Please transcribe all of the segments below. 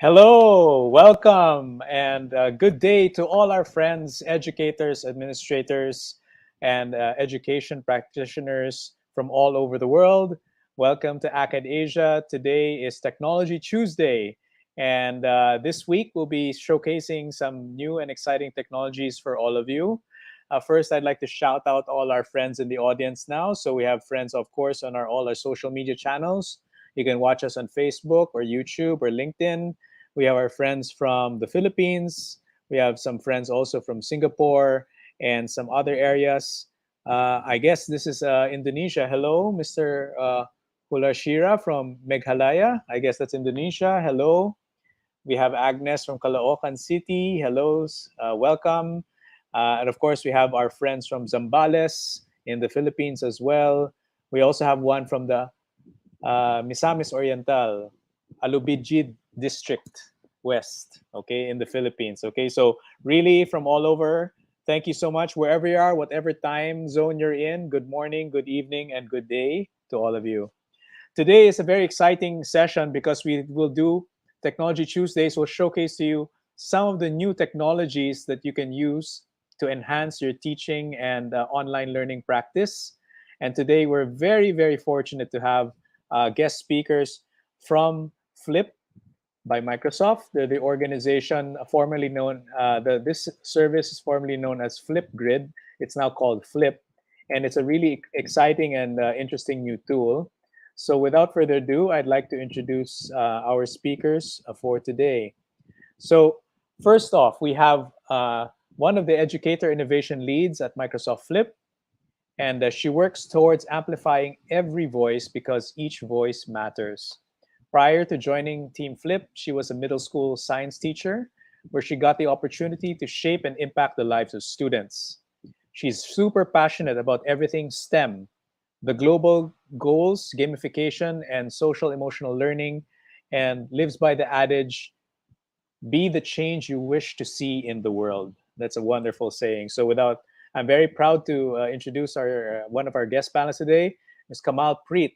Hello, welcome, and good day to all our friends, educators, administrators, and education practitioners from all over the world. Welcome to Akadasia. Today is Technology Tuesday, and this week we'll be showcasing some new and exciting technologies for all of you. First, I'd like to shout out all our friends in the audience now. So we have friends, of course, on all our social media channels. You can watch us on Facebook or YouTube or LinkedIn. We have our friends from the Philippines. We have some friends also from Singapore and some other areas. I guess this is Indonesia. Hello, Mr. Hulashira from Meghalaya. I guess that's Indonesia. Hello. We have Agnes from Caloocan City. Hello, welcome. And of course, we have our friends from Zambales in the Philippines as well. We also have one from the Misamis Oriental, Alubijid District West, okay, in the Philippines. Okay, so really from all over, thank you so much. Wherever you are, whatever time zone you're in, good morning, good evening, and good day to all of you. Today is a very exciting session because we will do Technology Tuesdays. We'll showcase to you some of the new technologies that you can use to enhance your teaching and online learning practice. And today we're very, very fortunate to have guest speakers from Flip by Microsoft. They're the organization formerly known, this service is formerly known as Flipgrid. It's now called Flip. And it's a really exciting and interesting new tool. So without further ado, I'd like to introduce our speakers for today. So first off, we have one of the educator innovation leads at Microsoft Flip, and she works towards amplifying every voice because each voice matters. Prior to joining Team Flip, she was a middle school science teacher where she got the opportunity to shape and impact the lives of students. She's super passionate about everything STEM, the global goals, gamification, and social emotional learning, and lives by the adage, be the change you wish to see in the world. That's a wonderful saying. So I'm very proud to introduce our one of our guest panelists today, Ms. Kamal Preet.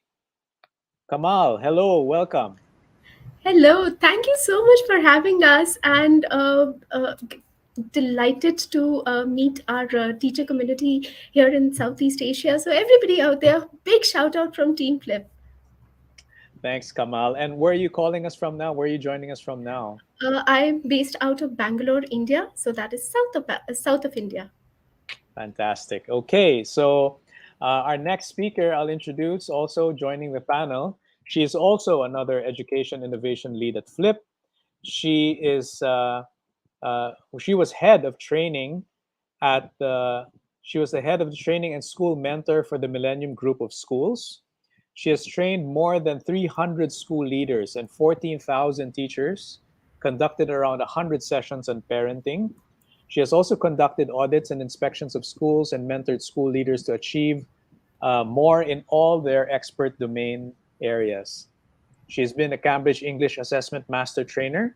Kamal, hello, welcome. Hello, thank you so much for having us, and delighted to meet our teacher community here in Southeast Asia. So, everybody out there, big shout out from Team Flip. Thanks, Kamal. And where are you calling us from now? Where are you joining us from now? I'm based out of Bangalore, India, so that is south of India. Fantastic. Okay, so our next speaker I'll introduce, also joining the panel. She is also another education innovation lead at Flip. She is she was head of training at the she was the head of the training and school mentor for the Millennium Group of Schools. She has trained more than 300 school leaders and 14,000 teachers, conducted around 100 sessions on parenting. She has also conducted audits and inspections of schools and mentored school leaders to achieve more in all their expert domain areas. She's been a Cambridge English Assessment Master Trainer,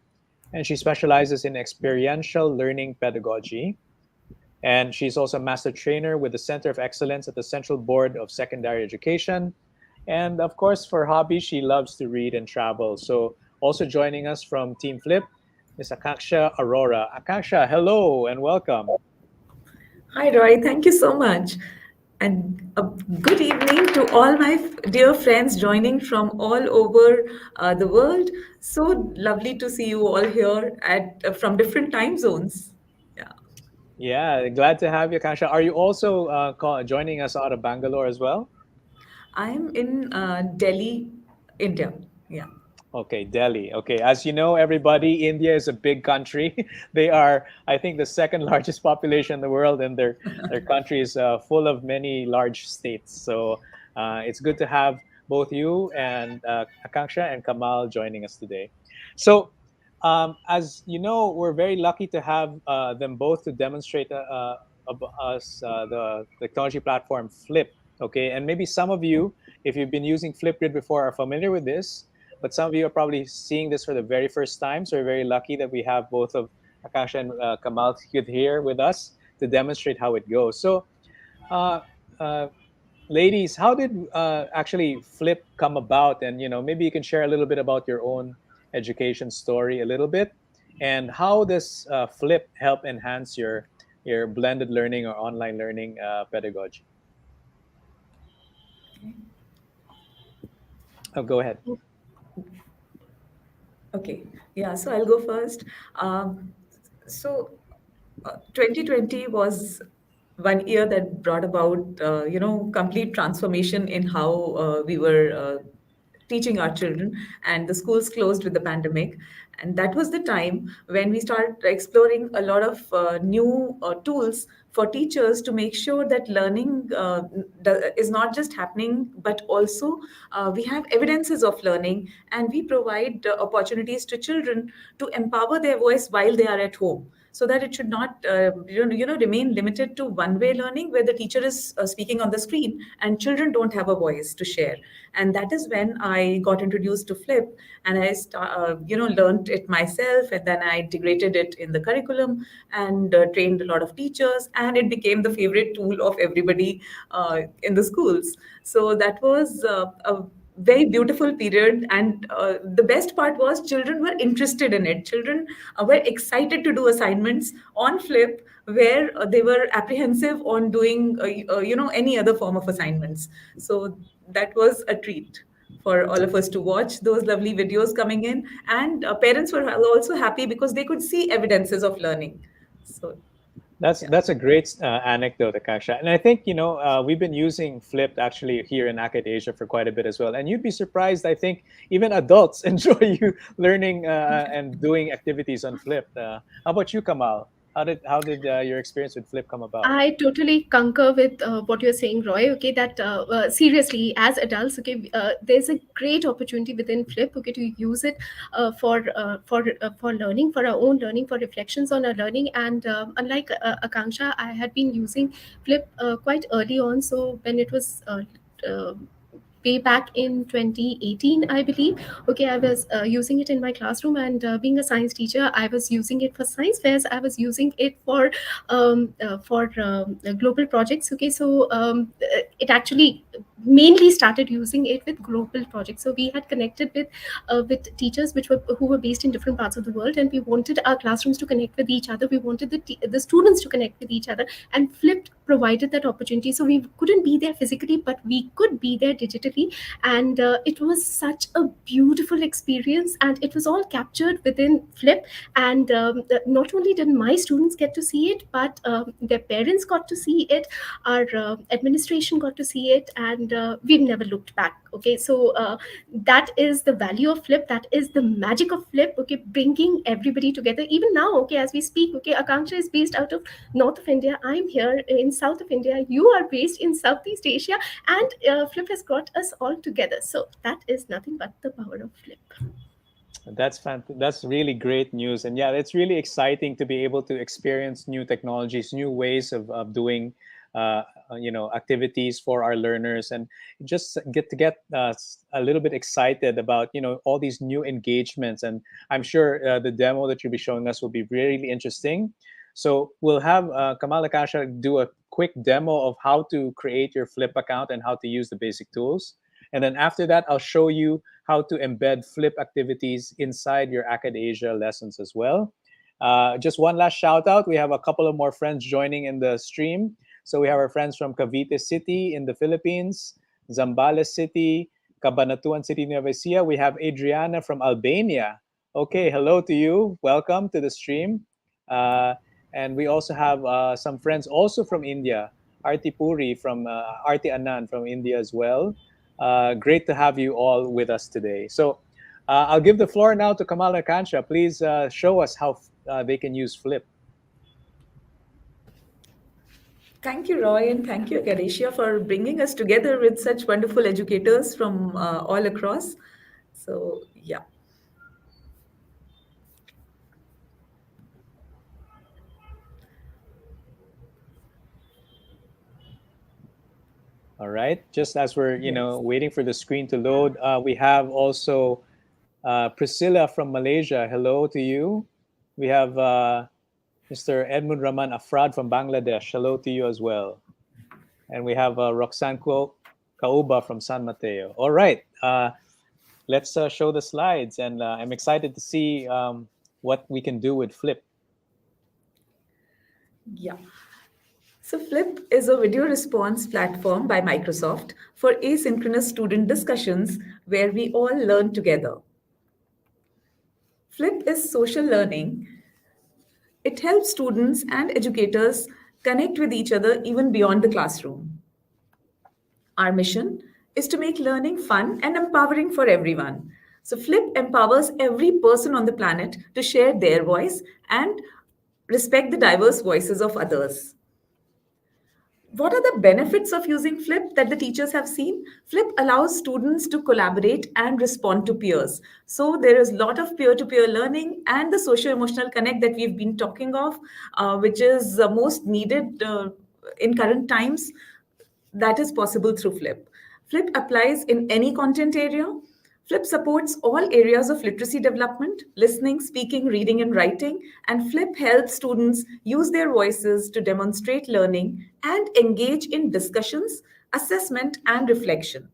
and she specializes in experiential learning pedagogy. And she's also a Master Trainer with the Center of Excellence at the Central Board of Secondary Education. And of course, for hobby, she loves to read and travel. So, also joining us from Team Flip is Akasha Arora. Akasha, hello and welcome. Hi, Roy. Thank you so much. And a good evening to all my dear friends joining from all over the world. So lovely to see you all here at from different time zones. Yeah, Yeah, glad to have you, Akasha. Are you also joining us out of Bangalore as well? I am in Delhi, India. Yeah. Okay, Delhi. Okay, as you know, everybody, India is a big country. They are, I think, the second largest population in the world, and their country is full of many large states. So it's good to have both you and Akanksha and Kamal joining us today. So, as you know, we're very lucky to have them both to demonstrate us the technology platform Flip. Okay, and maybe some of you, if you've been using Flipgrid before, are familiar with this, but some of you are probably seeing this for the very first time. So we're very lucky that we have both of Akasha and Kamal here with us to demonstrate how it goes. So, uh, uh, ladies, how did actually Flip come about? And maybe you can share a little bit about your own education story a little bit, and how does Flip help enhance your blended learning or online learning pedagogy? Oh, go ahead. Okay, yeah, so I'll go first. So 2020 was one year that brought about, complete transformation in how we were teaching our children, and the schools closed with the pandemic. And that was the time when we started exploring a lot of new tools for teachers to make sure that learning is not just happening, but also we have evidences of learning, and we provide opportunities to children to empower their voice while they are at home, so that it should not remain limited to one way learning where the teacher is speaking on the screen and children don't have a voice to share. And that is when I got introduced to Flip, and I learned it myself, and then I integrated it in the curriculum and trained a lot of teachers, and it became the favorite tool of everybody in the schools. So that was a very beautiful period, and the best part was children were interested in it. Children were excited to do assignments on Flip, where they were apprehensive on doing any other form of assignments. So that was a treat for all of us to watch those lovely videos coming in, and parents were also happy because they could see evidences of learning. So yeah. That's a great anecdote, Akasha. And I think we've been using Flipped actually here in Acadasia for quite a bit as well. And you'd be surprised. I think even adults enjoy you learning and doing activities on Flipped. How about you, Kamal? How did your experience with Flip come about? I totally concur with what you're saying, Roy. Okay, that seriously, as adults, okay, there's a great opportunity within Flip, okay, to use it for learning, for our own learning, for reflections on our learning. And unlike Akanksha, I had been using Flip quite early on. So when it was uh, way back in 2018, I believe. Okay, I was using it in my classroom, and being a science teacher, I was using it for science fairs. I was using it for global projects. Okay, so it actually mainly started using it with global projects. So we had connected with teachers who were based in different parts of the world, and we wanted our classrooms to connect with each other. We wanted the students to connect with each other, and Flipped provided that opportunity. So we couldn't be there physically, but we could be there digitally, and it was such a beautiful experience, and it was all captured within Flip. And not only did my students get to see it, but their parents got to see it, our administration got to see it, and we've never looked back. Okay, so that is the value of Flip, that is the magic of Flip, okay, bringing everybody together. Even now, okay, as we speak, okay, Akanksha is based out of north of India, I'm here in south of India, you are based in Southeast Asia, and Flip has got us all together. So that is nothing but the power of Flip. That's really great news, and yeah, it's really exciting to be able to experience new technologies, new ways of doing, activities for our learners, and just get a little bit excited about all these new engagements. And I'm sure the demo that you'll be showing us will be really interesting. So we'll have Kamal Akasha do a quick demo of how to create your Flip account and how to use the basic tools. And then after that, I'll show you how to embed Flip activities inside your Acadasia lessons as well. Just one last shout out. We have a couple of more friends joining in the stream. So we have our friends from Cavite City in the Philippines, Zambales City, Cabanatuan City, Nueva Ecija. We have Adriana from Albania. Okay, hello to you. Welcome to the stream. Uh, and we also have some friends also from India, Arti Puri from Arti Anand from India as well. Great to have you all with us today. So I'll give the floor now to Kamal and Kansha. Please show us how they can use Flip. Thank you, Roy, and thank you, Akadasia, for bringing us together with such wonderful educators from all across. So, yeah. All right. Just as we're Yes. waiting for the screen to load, we have also Priscilla from Malaysia. Hello to you. We have Mr. Edmund Rahman Afrad from Bangladesh. Hello to you as well. And we have Roxanne Kauba from San Mateo. All right. let's show the slides, and I'm excited to see what we can do with Flip. Yeah. So, Flip is a video response platform by Microsoft for asynchronous student discussions where we all learn together. Flip is social learning. It helps students and educators connect with each other even beyond the classroom. Our mission is to make learning fun and empowering for everyone. So, Flip empowers every person on the planet to share their voice and respect the diverse voices of others. What are the benefits of using Flip that the teachers have seen? Flip allows students to collaborate and respond to peers. So there is a lot of peer-to-peer learning and the social-emotional connect that we've been talking of, which is most needed in current times. That is possible through Flip. Flip applies in any content area. Flip supports all areas of literacy development, listening, speaking, reading, and writing. And Flip helps students use their voices to demonstrate learning and engage in discussions, assessment, and reflection.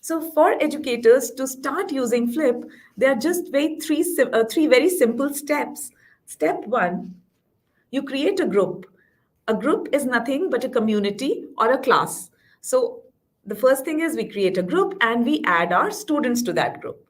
So, for educators to start using Flip, there are just three very simple steps. Step one, you create a group. A group is nothing but a community or a class. So the first thing is we create a group and we add our students to that group.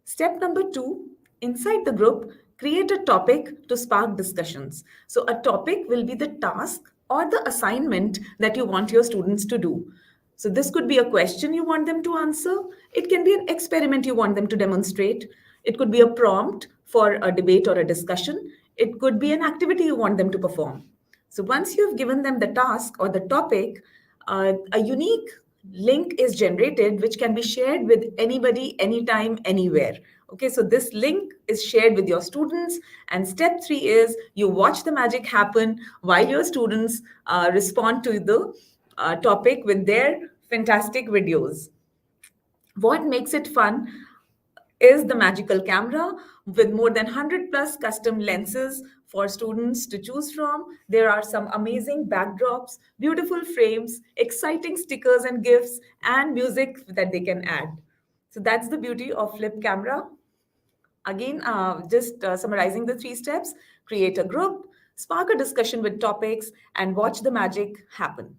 Step number two, inside the group, create a topic to spark discussions. So, a topic will be the task or the assignment that you want your students to do. So, this could be a question you want them to answer, it can be an experiment you want them to demonstrate, it could be a prompt for a debate or a discussion, it could be an activity you want them to perform. So, once you've given them the task or the topic, a unique link is generated which can be shared with anybody, anytime, anywhere. Okay, so this link is shared with your students. And step three is you watch the magic happen while your students respond to the topic with their fantastic videos. What makes it fun is the magical camera with more than 100 plus custom lenses for students to choose from. There are some amazing backdrops, beautiful frames, exciting stickers and gifts, and music that they can add. So that's the beauty of Flip Camera. Again, just summarizing the three steps: create a group, spark a discussion with topics, and watch the magic happen.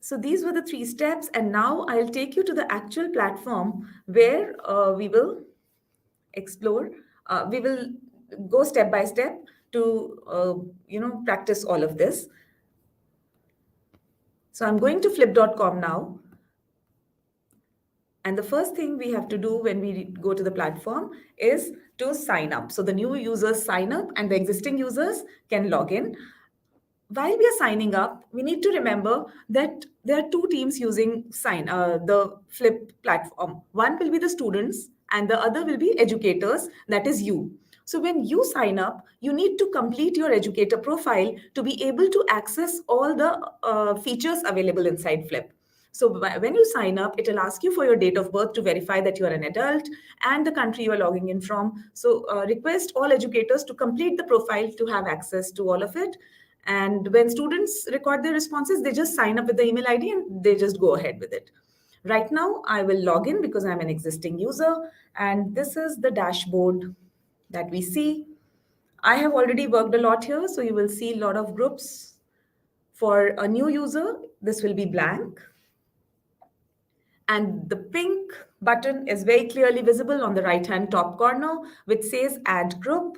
So these were the three steps, and now I'll take you to the actual platform where we will explore. We will go step by step to practice all of this. So I'm going to flip.com now. And the first thing we have to do when we go to the platform is to sign up. So the new users sign up and the existing users can log in. While we are signing up, we need to remember that there are two teams using the Flip platform. One will be the students and the other will be educators, that is you. So when you sign up, you need to complete your educator profile to be able to access all the features available inside Flip. So when you sign up, it will ask you for your date of birth to verify that you are an adult and the country you are logging in from. So request all educators to complete the profile to have access to all of it. And when students record their responses, they just sign up with the email ID and they just go ahead with it. Right now, I will log in because I'm an existing user. And this is the dashboard that we see. I have already worked a lot here, so you will see a lot of groups. For a new user, this will be blank. And the pink button is very clearly visible on the right-hand top corner, which says Add Group.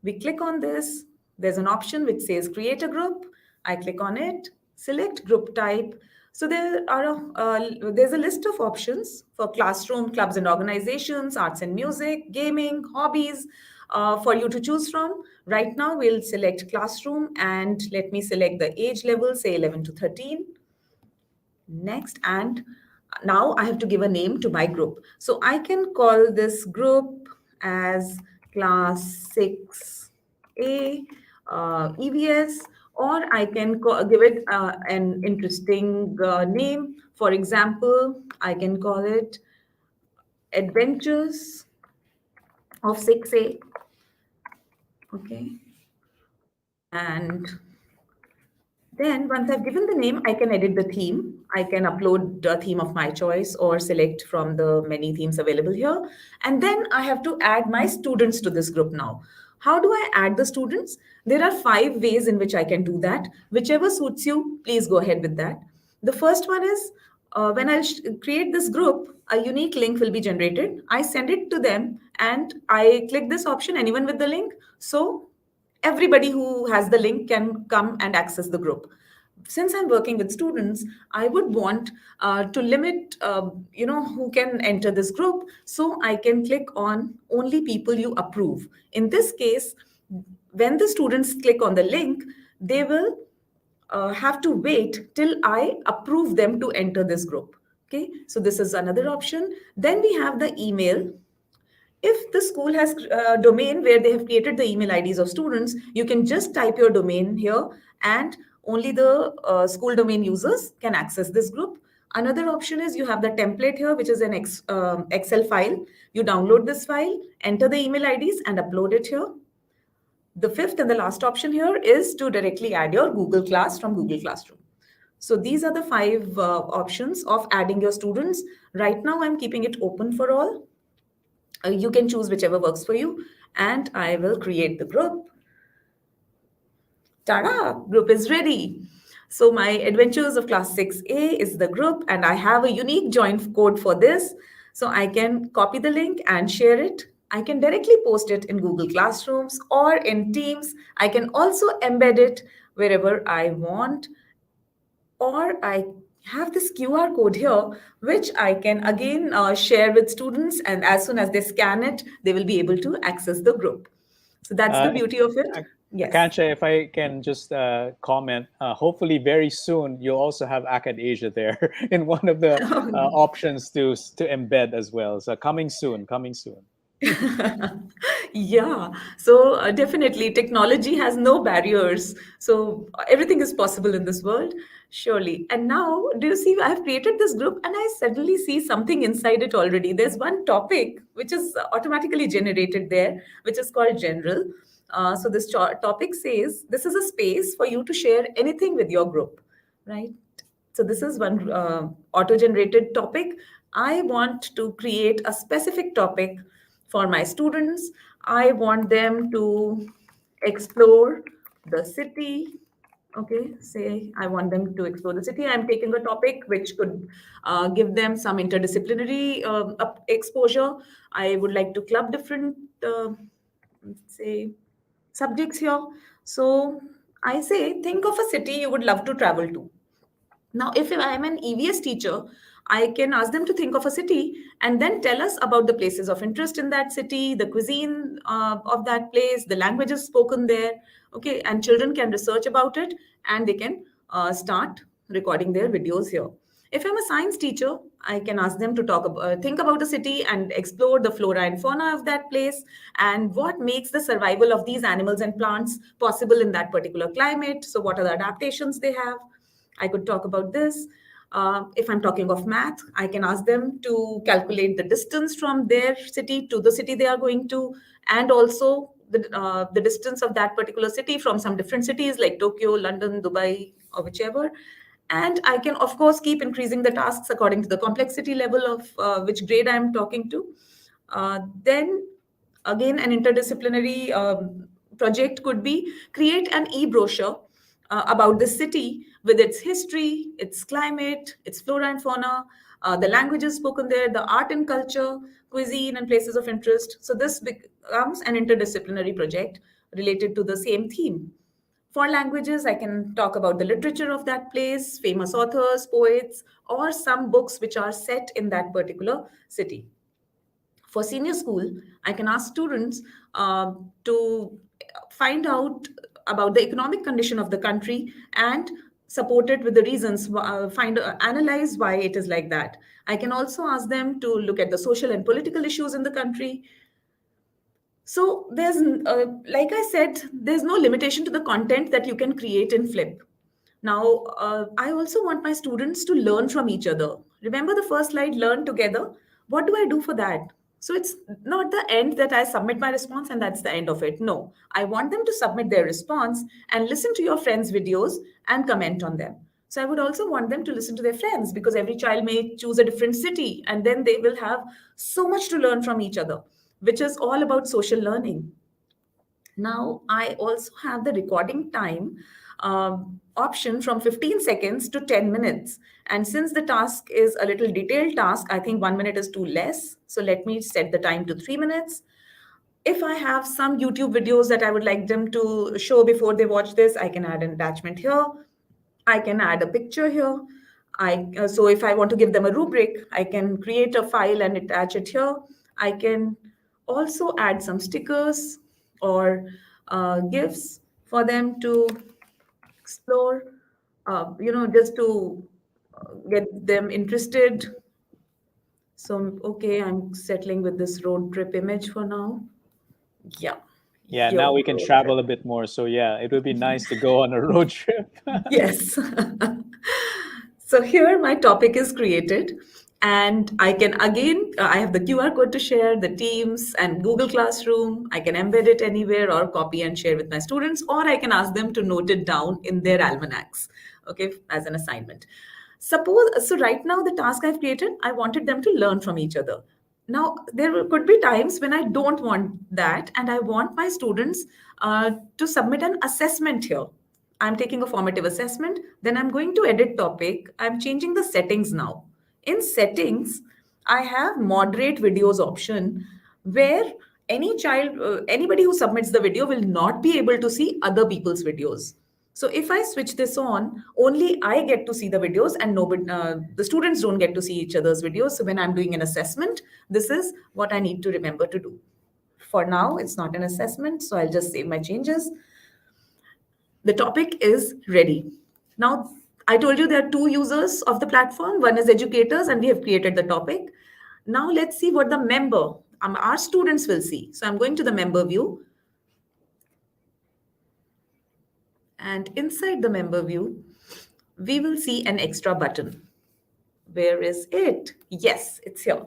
We click on this. There's an option which says Create a Group. I click on it, select Group Type. So there's a list of options for classroom, clubs and organizations, arts and music, gaming, hobbies, for you to choose from. Right now, we'll select classroom and let me select the age level, say 11 to 13. Next, and now I have to give a name to my group. So I can call this group as class 6A EVS, or I can give it an interesting name. For example, I can call it Adventures of 6A. Okay. And Then, once I've given the name, I can edit the theme. I can upload a theme of my choice or select from the many themes available here. And then I have to add my students to this group now. How do I add the students? There are 5 ways in which I can do that. Whichever suits you, please go ahead with that. The first one is when I create this group, a unique link will be generated. I send it to them and I click this option, anyone with the link. So everybody who has the link can come and access the group. Since I'm working with students, I would want to limit who can enter this group, so I can click on only people you approve. In this case, when the students click on the link, they will have to wait till I approve them to enter this group. Okay, so this is another option. Then we have the email. If the school has a domain where they have created the email IDs of students, you can just type your domain here and only the school domain users can access this group. Another option is you have the template here, which is an Excel file. You download this file, enter the email IDs and upload it here. The fifth and the last option here is to directly add your Google Class from Google Classroom. So these are the 5 options of adding your students. Right now, I'm keeping it open for all. You can choose whichever works for you, and I will create the group. Ta-da! Group is ready. So my Adventures of Class 6A is the group, and I have a unique join code for this. So I can copy the link and share it. I can directly post it in Google Classrooms or in Teams. I can also embed it wherever I want, or I have this QR code here, which I can again share with students. And as soon as they scan it, they will be able to access the group. So that's the Uh, beauty of it. Yes. Akansha, if I can just comment, hopefully very soon you'll also have Akadasia there in one of the options to embed as well. So coming soon, coming soon. Yeah, so definitely technology has no barriers. So everything is possible in this world, surely. And now, do you see, I've created this group and I suddenly see something inside it already. There's one topic which is automatically generated there, which is called general. So this topic says this is a space for you to share anything with your group, right? So this is one auto-generated topic. I want to create a specific topic for my students. I want them to explore the city. Okay, say I want them to explore the city. I'm taking a topic which could give them some interdisciplinary exposure. I would like to club different, say, subjects here. So I say, think of a city you would love to travel to. Now, if I am an EVS teacher, I can ask them to think of a city and then tell us about the places of interest in that city, the cuisine of that place, the languages spoken there. Okay, and children can research about it and they can start recording their videos here. If I'm a science teacher, I can ask them to think about a city and explore the flora and fauna of that place and what makes the survival of these animals and plants possible in that particular climate. So, what are the adaptations they have? I could talk about this. If I'm talking of math, I can ask them to calculate the distance from their city to the city they are going to, and also the distance of that particular city from some different cities like Tokyo, London, Dubai, or whichever. And I can, of course, keep increasing the tasks according to the complexity level of which grade I'm talking to. Then again, an interdisciplinary project could be create an e-brochure about the city with its history, its climate, its flora and fauna, the languages spoken there, the art and culture, cuisine, and places of interest. So this becomes an interdisciplinary project related to the same theme. For languages, I can talk about the literature of that place, famous authors, poets, or some books which are set in that particular city. For senior school, I can ask students to find out about the economic condition of the country and support it with the reasons, analyze why it is like that. I can also ask them to look at the social and political issues in the country. So there's, like I said, there's no limitation to the content that you can create in Flip. Now, I also want my students to learn from each other. Remember the first slide, learn together? What do I do for that? So it's not the end that I submit my response and that's the end of it. No, I want them to submit their response and listen to your friends' videos and comment on them. So I would also want them to listen to their friends, because every child may choose a different city and then they will have so much to learn from each other, which is all about social learning. Now, I also have the recording time option from 15 seconds to 10 minutes. And since the task is a little detailed task, I think 1 minute is too less. So let me set the time to 3 minutes. If I have some YouTube videos that I would like them to show before they watch this, I can add an attachment here. I can add a picture here. So if I want to give them a rubric, I can create a file and attach it here. I can also add some stickers or GIFs for them to explore, just to get them interested. So, okay, I'm settling with this road trip image for now. Yeah, Yeah, now yo, we can road trip. travel a bit more. So yeah, it would be nice to go on a road trip. Yes. So here my topic is created, and I can again, I have the QR code to share, the Teams and Google Classroom. I can embed it anywhere or copy and share with my students, or I can ask them to note it down in their almanacs, okay, as an assignment. Suppose, so right now the task I've created, I wanted them to learn from each other. Now, could be times when I don't want that, and I want my students to submit an assessment here. I'm taking a formative assessment, then I'm going to edit topic. I'm changing the settings now. In settings, I have moderate videos option where anybody who submits the video will not be able to see other people's videos. So if I switch this on, only I get to see the videos and nobody, the students don't get to see each other's videos. So when I'm doing an assessment, this is what I need to remember to do. For now, it's not an assessment, so I'll just save my changes. The topic is ready. Now, I told you there are two users of the platform. One is educators, and we have created the topic. Now, let's see what the member, our students will see. So I'm going to the member view. And inside the member view, we will see an extra button. Where is it? Yes, it's here.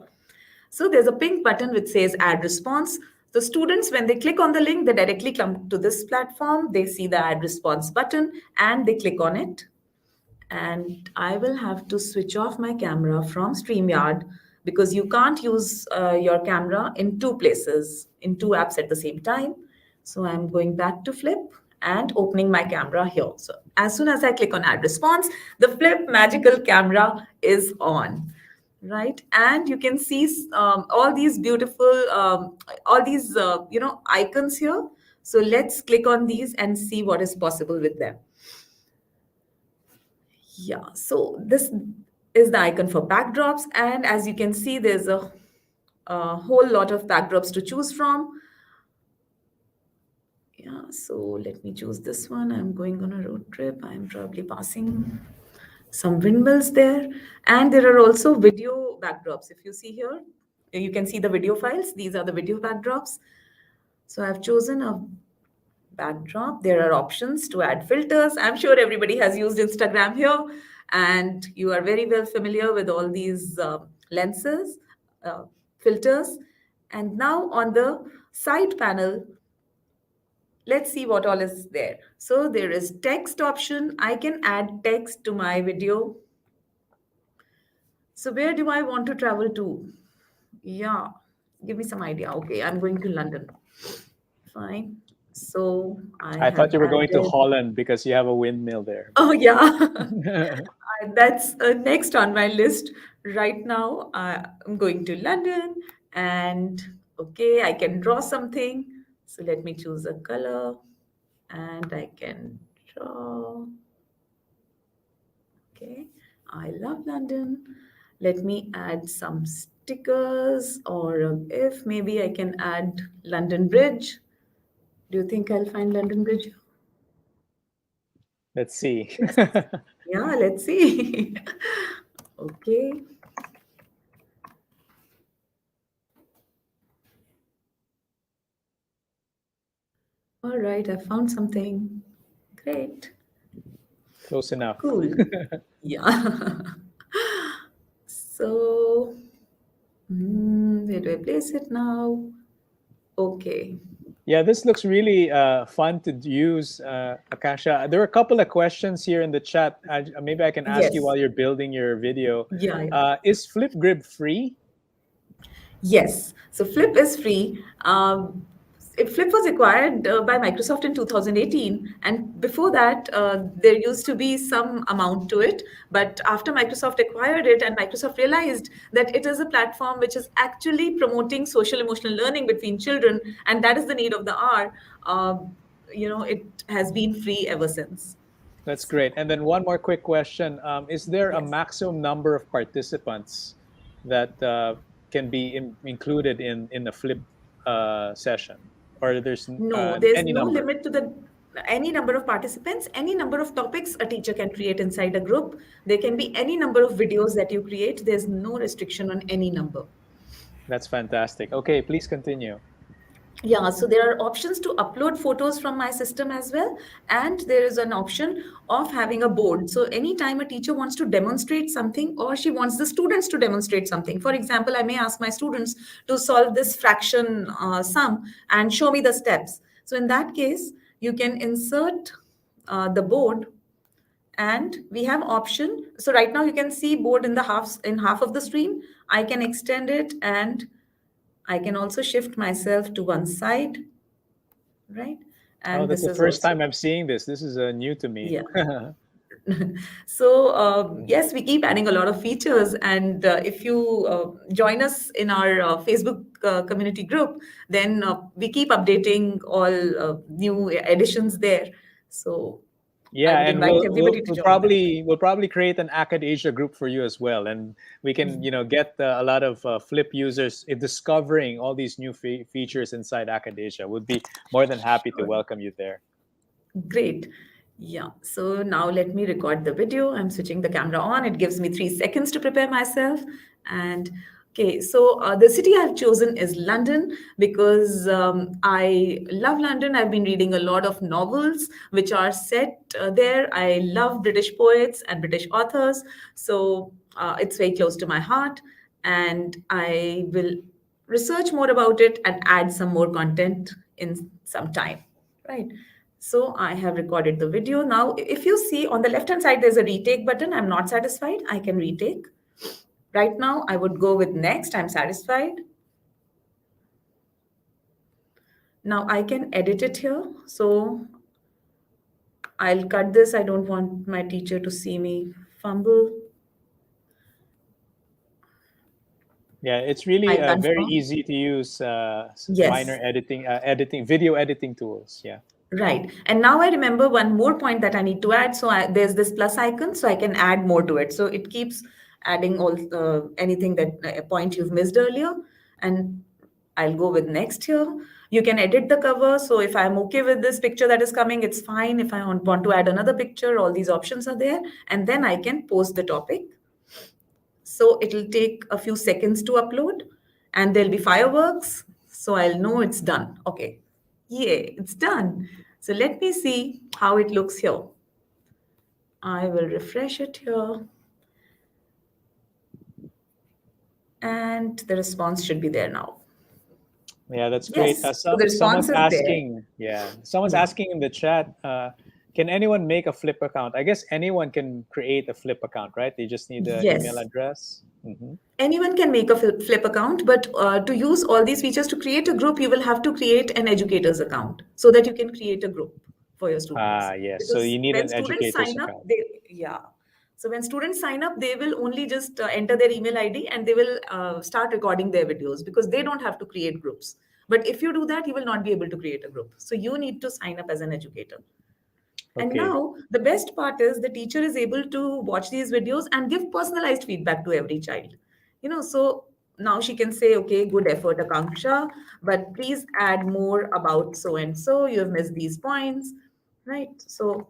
So there's a pink button which says add response. The students, when they click on the link, they directly come to this platform. They see the add response button and they click on it. And I will have to switch off my camera from StreamYard, because you can't use your camera in two places, in two apps at the same time. So I'm going back to Flip and opening my camera here. So as soon as I click on add response, the Flip magical camera is on, right? And you can see all these beautiful, all these, icons here. So let's click on these and see what is possible with them. Yeah, so this is the icon for backdrops. And as you can see, there's a whole lot of backdrops to choose from. Yeah, so let me choose this one. I'm going on a road trip. I'm probably passing some windmills there. And there are also video backdrops. If you see here, you can see the video files. These are the video backdrops. So I've chosen a backdrop. There are options to add filters. I'm sure everybody has used Instagram here, and you are very well familiar with all these lenses, filters. And now on the side panel, let's see what all is there. So there is text option. I can add text to my video. So where do I want to travel to? Yeah, give me some idea. Okay, I'm going to London. Fine. So I I thought have you were going to added. Holland because you have a windmill there. Oh, yeah. That's next on my list. Right now, I'm going to London, and okay, I can draw something. So let me choose a color and I can draw. Okay, I love London. Let me add some stickers, or if maybe I can add London Bridge. Do you think I'll find London Bridge? Let's see. Yes. Yeah, let's see. Okay. All right, I found something. Great. Close enough. Cool. Yeah. So, where do do I place it now? Okay. Yeah, this looks really fun to use, Akasha. There are a couple of questions here in the chat. Maybe I can ask you Yes. while you're building your video. Yeah, yeah. Is Flipgrid free? Yes. So Flip is free. Flip was acquired by Microsoft in 2018, and before that, there used to be some amount to it. But after Microsoft acquired it, and Microsoft realized that it is a platform which is actually promoting social emotional learning between children, and that is the need of the hour. It has been free ever since. That's great. And then one more quick question. Is there a Yes. maximum number of participants that can be included in a flip session? Or there's No, there's any no number? limit to the any number of participants, any number of topics a teacher can create inside a group. There can be any number of videos that you create. There's no restriction on any number. That's fantastic. Okay, please continue. Yeah, so there are options to upload photos from my system as well. And there is an option of having a board. So anytime a teacher wants to demonstrate something or she wants the students to demonstrate something, for example, I may ask my students to solve this fraction sum and show me the steps. So in that case, you can insert the board, and we have option. So right now you can see board in half of the screen. I can extend it, and I can also shift myself to one side, right? Oh, And that's this the is first also, time I'm seeing this. This is new to me. yeah. So, yes, we keep adding a lot of features. And if you join us in our Facebook community group, then we keep updating all new additions there. So I Yeah, would and invite we'll we'll everybody to we'll join that. probably we'll probably create an Akadasia group for you as well, and we can get a lot of Flip users discovering all these new features inside Akadasia. Would be more than happy to Sure. welcome you there. Great. Yeah. So now let me record the video. I'm switching the camera on. It gives me 3 seconds to prepare myself. And okay, so the city I've chosen is London because I love London. I've been reading a lot of novels which are set there. I love British poets and British authors. So it's very close to my heart. And I will research more about it and add some more content in some time. Right. So I have recorded the video. Now, if you see on the left hand side, there's a retake button. I'm not satisfied. I can retake. Right now, I would go with next. I'm satisfied. Now I can edit it here. So I'll cut this. I don't want my teacher to see me fumble. Yeah, it's really I very confirm. easy to use minor Yes. video editing tools. Yeah. Right. And now I remember one more point that I need to add. So there's this plus icon, so I can add more to it. So it keeps adding all anything that a point you've missed earlier. And I'll go with next here. You can edit the cover. So if I'm okay with this picture that is coming, it's fine. If I want to add another picture, all these options are there. And then I can post the topic. So it'll take a few seconds to upload, and there'll be fireworks. So I'll know it's done. Okay. Yay, it's done. So let me see how it looks here. I will refresh it here. And the response should be there now. Yeah, that's great. Yes. So the response is there. Someone's Yeah. asking in the chat, can anyone make a Flip account? I guess anyone can create a Flip account, right? They just need the email Yes. address. Anyone can make a Flip account, but to use all these features to create a group, you will have to create an educator's account so that you can create a group for your students. Ah, yes. So Because you need when an students educator's sign up, account. yeah. So when students sign up, they will only just enter their email ID and they will start recording their videos because they don't have to create groups. But if you do that, you will not be able to create a group. So you need to sign up as an educator. And Okay. now the best part is the teacher is able to watch these videos and give personalized feedback to every child. So now she can say, okay, good effort, Akanksha, but please add more about so and so. You have missed these points, right? So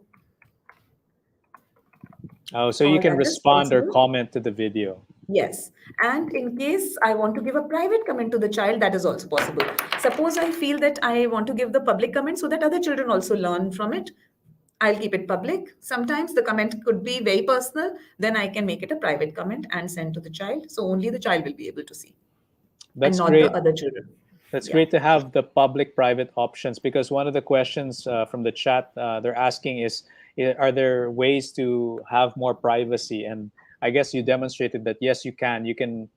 Oh, so you all can that is respond or possible. comment to the video. Yes. And in case I want to give a private comment to the child, that is also possible. Suppose I feel that I want to give the public comment so that other children also learn from it. I'll keep it public. Sometimes the comment could be very personal. Then I can make it a private comment and send to the child. So only the child will be able to see. and That's not the great. other children. That's Yeah. great to have the public-private options, because one of the questions from the chat they're asking is, are there ways to have more privacy? And I guess you demonstrated that yes, you can. You can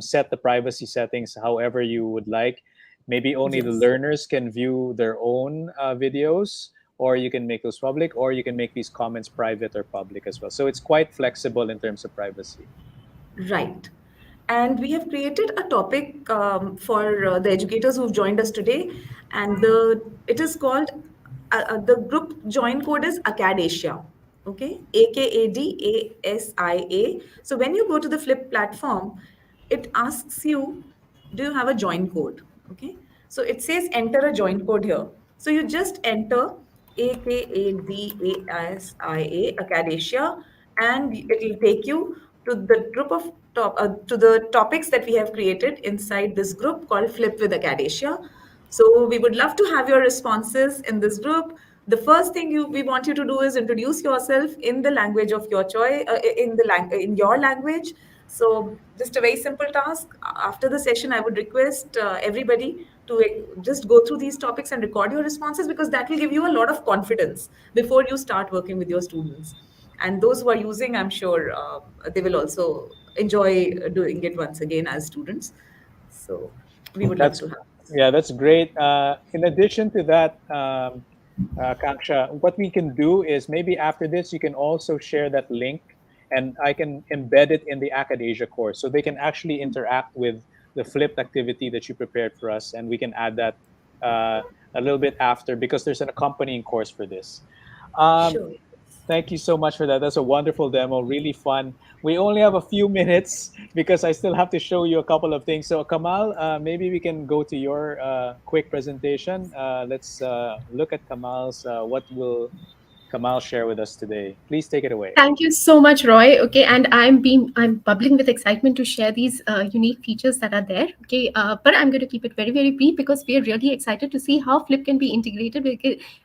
set the privacy settings however you would like. Maybe only the Yes. learners can view their own videos, or you can make those public, or you can make these comments private or public as well. So it's quite flexible in terms of privacy. Right. And we have created a topic for the educators who've joined us today, and it is called the group join code is Akadasia. Okay, Akadasia. So when you go to the Flip platform, it asks you, do you have a join code? Okay, so it says enter a join code here. So you just enter Akadasia, Akadasia, and it will take you to the group of to the topics that we have created inside this group called Flip with Akadasia. So we would love to have your responses in this group. The first thing we want you to do is introduce yourself in the language of your choice, in your language. So just a very simple task. After the session, I would request everybody to just go through these topics and record your responses, because that will give you a lot of confidence before you start working with your students. And those who are using, I'm sure they will also enjoy doing it once again as students. So we would love That's to have this. Yeah, that's great. In addition to that, Kanksha, what we can do is maybe after this, you can also share that link, and I can embed it in the Akadasia course, so they can actually interact with the flipped activity that you prepared for us, and we can add that uh, a little bit after, because there's an accompanying course for this. Um, Sure. Thank you so much for that. That's a wonderful demo, really fun. We only have a few minutes because I still have to show you a couple of things. So, Kamal, maybe we can go to your quick presentation. Let's look at Kamal's. What will Kamal share with us today? Please take it away. Thank you so much, Roy. Okay, and I'm bubbling with excitement to share these unique features that are there. Okay, but I'm going to keep it very very brief because we are really excited to see how Flip can be integrated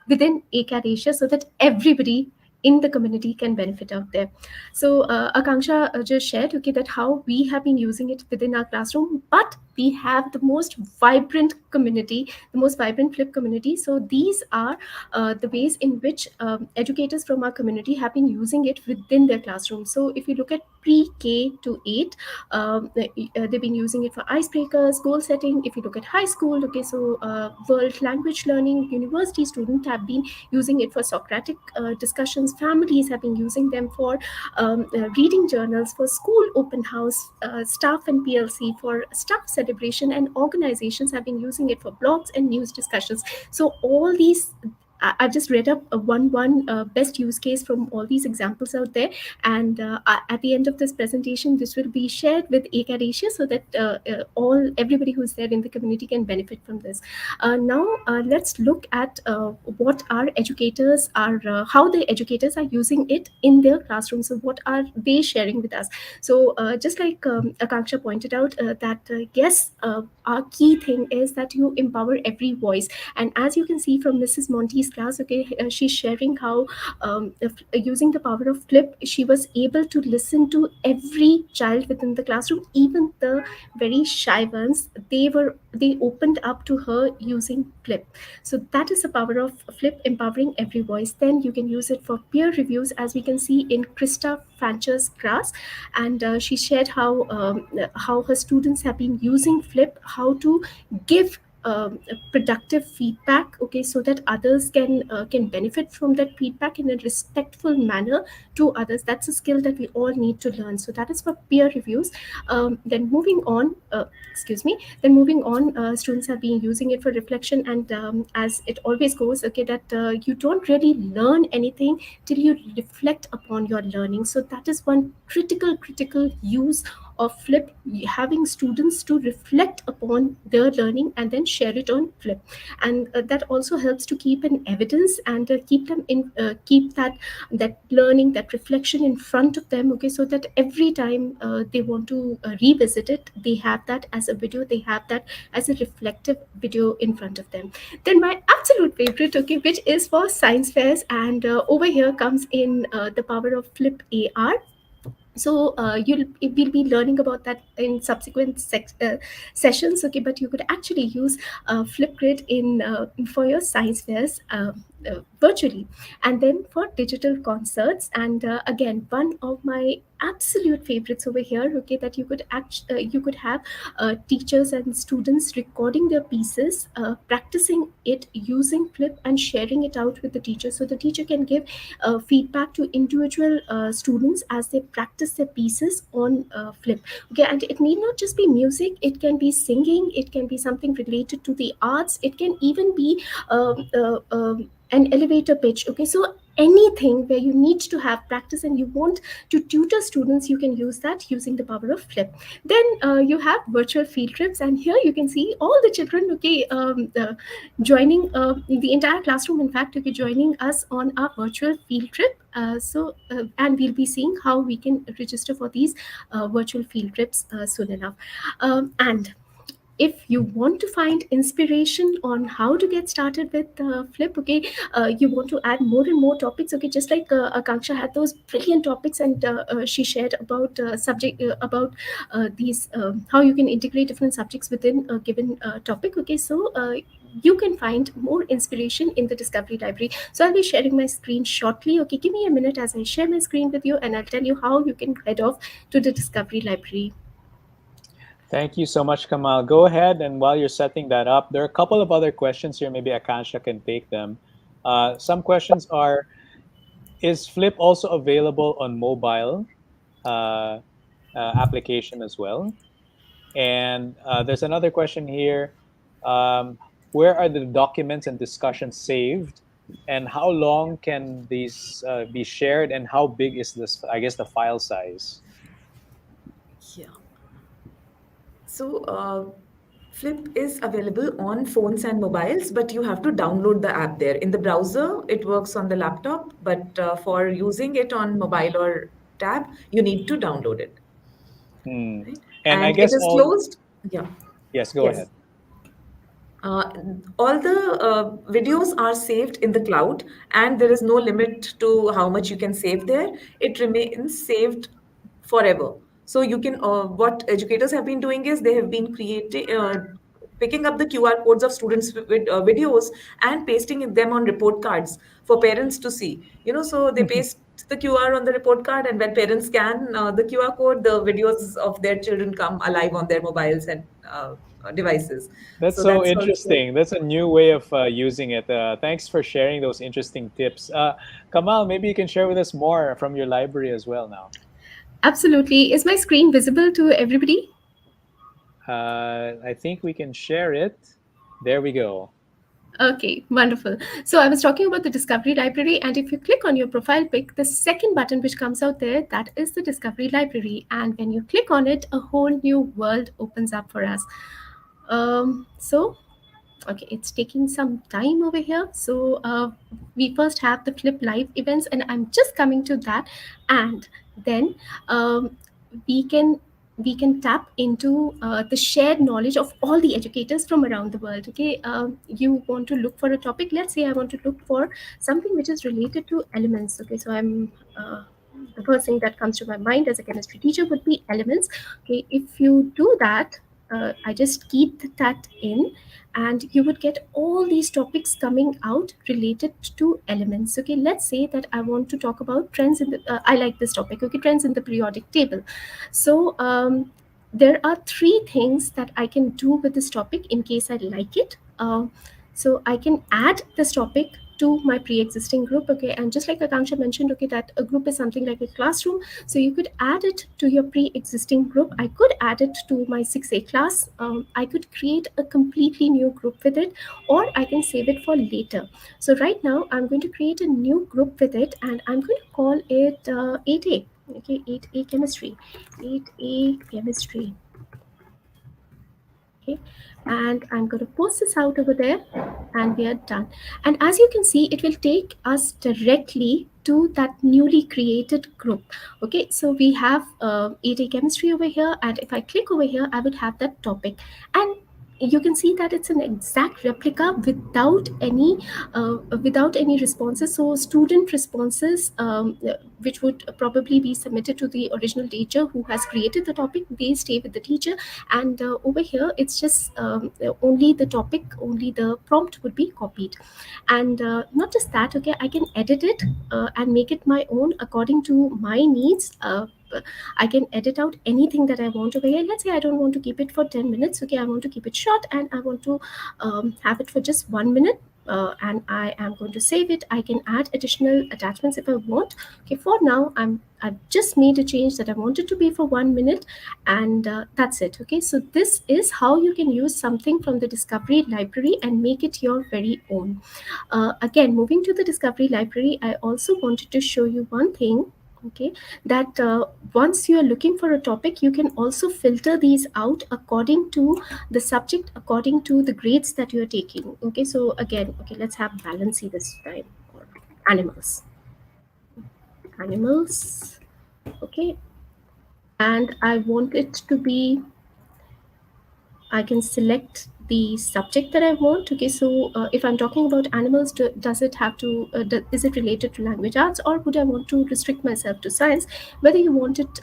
within ACAD Asia so that everybody in the community can benefit out there. So Akanksha just shared, okay, that how we have been using it within our classroom, but we have the most vibrant community, the most vibrant Flip community. So these are the ways in which educators from our community have been using it within their classroom. So if you look at pre-K to 8, they've been using it for icebreakers, goal setting. If you look at high school, okay, so world language learning, university students have been using it for Socratic discussions. Families have been using them for reading journals, for school open house, staff and PLC, for staff celebration, and organizations have been using it for blogs and news discussions. So all these I've just read up one best use case from all these examples out there, and at the end of this presentation, this will be shared with ACAD Asia so that everybody who's there in the community can benefit from this. Now let's look at what our educators are, how the educators are using it in their classrooms. So what are they sharing with us? So just like Akanksha pointed out, that yes, our key thing is that you empower every voice, and as you can see from Mrs. Monty's class, okay, she's sharing how using the power of Flip, she was able to listen to every child within the classroom, even the very shy ones. They opened up to her using Flip. So that is the power of Flip, empowering every voice. Then you can use it for peer reviews, as we can see in Krista Fancher's class, and she shared how her students have been using Flip, how to give productive feedback, okay, so that others can benefit from that feedback in a respectful manner to others. That's a skill that we all need to learn. So that is for peer reviews. Then moving on, students have been using it for reflection, and as it always goes, okay, that you don't really learn anything till you reflect upon your learning. So that is one critical use of Flip, having students to reflect upon their learning and then share it on Flip. And that also helps to keep an evidence and keep that learning, that reflection in front of them, okay, so that every time they want to revisit it, they have that as a video, they have that as a reflective video in front of them. Then my absolute favorite, okay, which is for science fairs, and over here comes in the power of Flip AR. So we'll be learning about that in subsequent sessions, okay, but you could actually use flipgrid in for your science fairs virtually. And then for digital concerts, and again, one of my absolute favorites over here, okay, that you could have teachers and students recording their pieces, practicing it using flip and sharing it out with the teacher, so the teacher can give feedback to individual students as they practice their pieces on flip. Okay, and it need not just be music, it can be singing, it can be something related to the arts, it can even be an elevator pitch. Okay, so anything where you need to have practice and you want to tutor students, you can use that using the power of flip. Then you have virtual field trips, and here you can see all the children, okay, joining the entire classroom, in fact, okay, joining us on our virtual field trip. And we'll be seeing how we can register for these virtual field trips soon enough. And if you want to find inspiration on how to get started with flip, okay, you want to add more and more topics, okay, just like Akanksha had those brilliant topics, and she shared about subject about these how you can integrate different subjects within a given topic, okay. So you can find more inspiration in the discovery library. So I'll be sharing my screen shortly, okay. Give me a minute as I share my screen with you, and I'll tell you how you can head off to the discovery library. Thank you so much, Kamal. Go ahead, and while you're setting that up, there are a couple of other questions here. Maybe Akansha can take them. Some questions are: is Flip also available on mobile uh, application as well? And there's another question here: um, where are the documents and discussions saved? And how long can these be shared? And how big is this? I guess the file size. Yeah. So, Flip is available on phones and mobiles, but you have to download the app there. In the browser, it works on the laptop, but for using it on mobile or tab, you need to download it. Hmm. Right? And I And it guess is all. closed. Yeah. Yes, go Yes. ahead. Uh, all the videos are saved in the cloud, and there is no limit to how much you can save there. It remains saved forever. So you can, what educators have been doing is they have been creating, picking up the QR codes of students with videos and pasting them on report cards for parents to see. So they paste the QR on the report card, and when parents scan the QR code, the videos of their children come alive on their mobiles and devices. That's So so that's also. interesting. That's a new way of using it. Thanks for sharing those interesting tips. Kamal, maybe you can share with us more from your library as well now. Absolutely. Is my screen visible to everybody? I think we can share it. There we go. Okay, wonderful. So I was talking about the Discovery Library, and if you click on your profile pic, the second button which comes out there, that is the Discovery Library. And when you click on it, a whole new world opens up for us. So okay, it's taking some time over here. So we first have the Flip Live events, and I'm just coming to that. And then um, we can we can tap into the shared knowledge of all the educators from around the world. Okay, you want to look for a topic. Let's say I want to look for something which is related to elements. Okay, so I'm the first thing that comes to my mind as a chemistry teacher would be elements. Okay, if you do that, I just keep that in, and you would get all these topics coming out related to elements. Okay, let's say that I want to talk about trends in the I like this topic, okay, trends in the periodic table. So there are three things that I can do with this topic in case I like it. So I can add this topic to my pre-existing group, okay, and just like Akanksha mentioned, okay, that a group is something like a classroom, so you could add it to your pre-existing group. I could add it to my 6A class. I could create a completely new group with it, or I can save it for later. So right now I'm going to create a new group with it, and I'm going to call it 8A. Okay, 8A chemistry. 8A chemistry. Okay, and I'm going to post this out over there, and we are done. And as you can see, it will take us directly to that newly created group. Okay, so we have 8A chemistry over here, and if I click over here, I would have that topic. And you can see that it's an exact replica without any responses. So student responses, which would probably be submitted to the original teacher who has created the topic, they stay with the teacher. And over here it's just only the topic, only the prompt would be copied. And not just that, okay, I can edit it and make it my own according to my needs. I can edit out anything that I want over here. Let's say I don't want to keep it for 10 minutes. Okay, I want to keep it short and I want to have it for just 1 minute. And I am going to save it. I can add additional attachments if I want. Okay, for now, I've just made a change that I want it to be for 1 minute, and that's it. Okay, so this is how you can use something from the Discovery library and make it your very own. Again, moving to the Discovery library, I also wanted to show you one thing. Okay, that once you are looking for a topic, you can also filter these out according to the subject, according to the grades that you are taking. Okay, so again, okay, let's have balancy this time, or animals. Animals. Okay, and I want it to be, I can select the subject that I want. Okay, so if I'm talking about animals, does it have to, is it related to language arts, or would I want to restrict myself to science? Whether you want it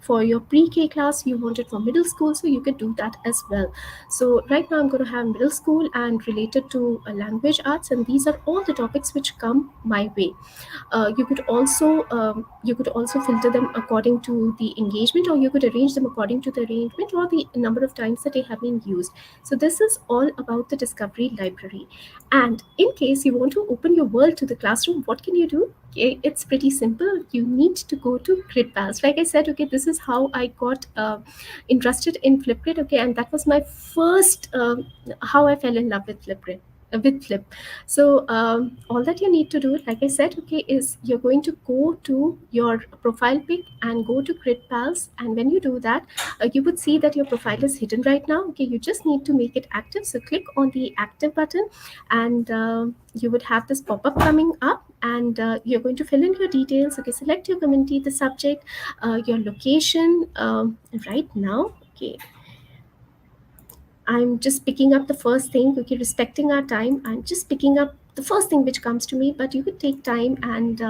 for your pre-K class, you want it for middle school, so you could do that as well. So right now I'm going to have middle school and related to language arts, and these are all the topics which come my way. You could also filter them according to the engagement, or you could arrange them according to the arrangement or the number of times that they have been used. So this is all about the Discovery library. And in case you want to open your world to the classroom, what can you do? Okay, it's pretty simple. You need to go to GridPals. Like I said, okay, this is how I got interested in Flipgrid. Okay, and that was my first how I fell in love with Flipgrid. With Flip. So all that you need to do, like I said, okay, is you're going to go to your profile pic and go to Grid Pals. And when you do that, you would see that your profile is hidden right now. Okay, you just need to make it active. So click on the active button, and you would have this pop-up coming up, and you're going to fill in your details. Okay, select your community, the subject, your location right now. Okay, I'm just picking up the first thing, okay, respecting our time. I'm just picking up the first thing which comes to me, but you could take time and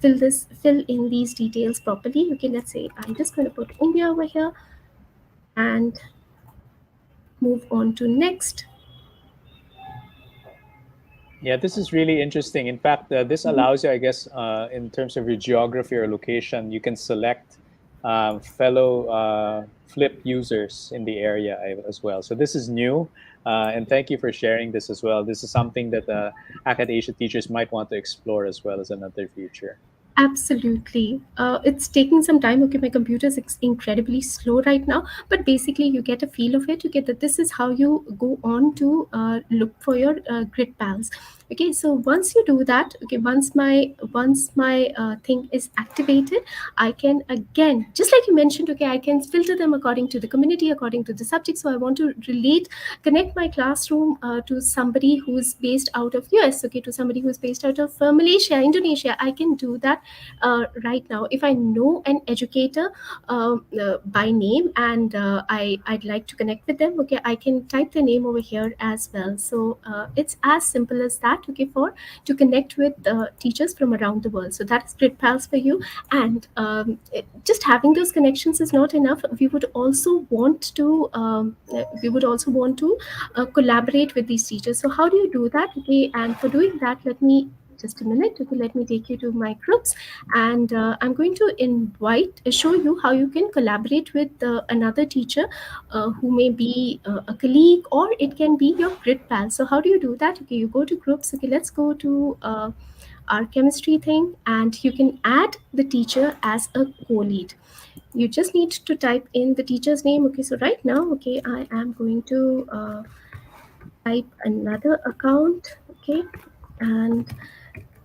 fill in these details properly. Okay, let's say I'm just going to put India over here and move on to next. Yeah, this is really interesting. In fact, this Mhm. allows you, I guess, in terms of your geography or location, you can select fellow Flip users in the area as well. So this is new, and thank you for sharing this as well. This is something that Akadasia teachers might want to explore as well as another future. Absolutely. It's taking some time. Okay, my computer is incredibly slow right now, but basically, you get a feel of it. You get that this is how you go on to look for your grid pals. Okay, so once you do that, okay, once my thing is activated, I can again, just like you mentioned, okay, I can filter them according to the community, according to the subject. So I want to connect my classroom to somebody who's based out of US. Okay, to somebody who's based out of Malaysia, Indonesia. I can do that right now. If I know an educator by name, and I'd like to connect with them, okay, I can type their name over here as well. So it's as simple as that, okay, for to connect with teachers from around the world. So that's Grid Pals for you. And just having those connections is not enough. We would also want to collaborate with these teachers. So how do you do that? Okay, and for doing that, let me just a minute. Okay, let me take you to my groups, and I'm going to show you how you can collaborate with another teacher who may be a colleague, or it can be your grid pal. So how do you do that? Okay, you go to groups. Okay, let's go to our chemistry thing, and you can add the teacher as a co-lead. You just need to type in the teacher's name. Okay, so right now, okay, I am going to type another account. Okay, and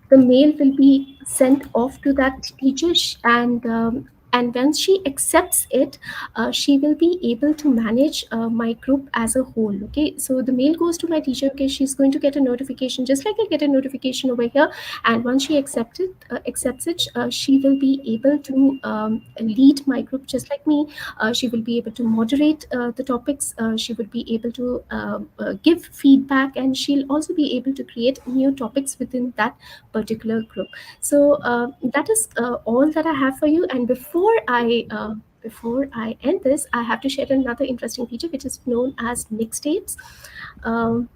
the mail will be sent off to that teacher, and And once she accepts it, she will be able to manage my group as a whole. Okay, so the mail goes to my teacher. Okay, she's going to get a notification just like I get a notification over here. And once she accepts it, she will be able to lead my group just like me. She will be able to moderate the topics. She would be able to give feedback, and she'll also be able to create new topics within that particular group. So that is all that I have for you. And before I end this, I have to share another interesting feature which is known as mixtapes. Um,